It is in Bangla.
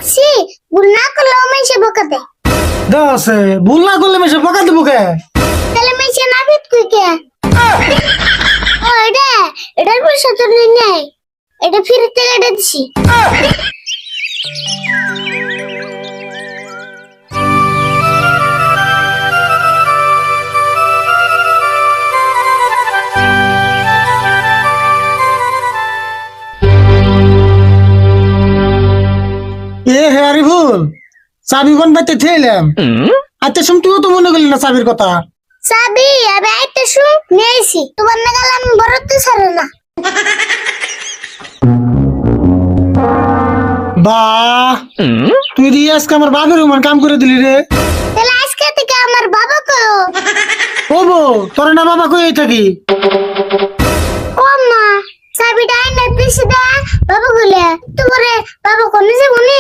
ভাবছি ভুল না করলে মেশে বকাতে। দশে ভুল না করলে মেশে বকা দেবো কে? তাহলে মেশে না বিট কই কে? ও এটার পয়সা তো নেই, এটা ফিরতে কেটে দিছি। এ হ্যারি ভুল চাবি কোন বাইতে থেলাম। আচ্ছা শুন, তুইও তো মনে করলি না চাবির কথা। চাবি আমি একটা শুন নিয়েছি, তোমার না গেলে আমি বড়তে ছাড়ে না। বাহ, তুই দিয়ে আজকে আমার বাপের উমান কাম করে দিলি রে। তাহলে আজকে থেকে আমার বাবা কো। ও বউ, তোর না বাবা কই থাকি? ও মা, চাবিটা আইনা দিছি দা বাবা গুলে, তো করে বাবা কোনে যাবো নি?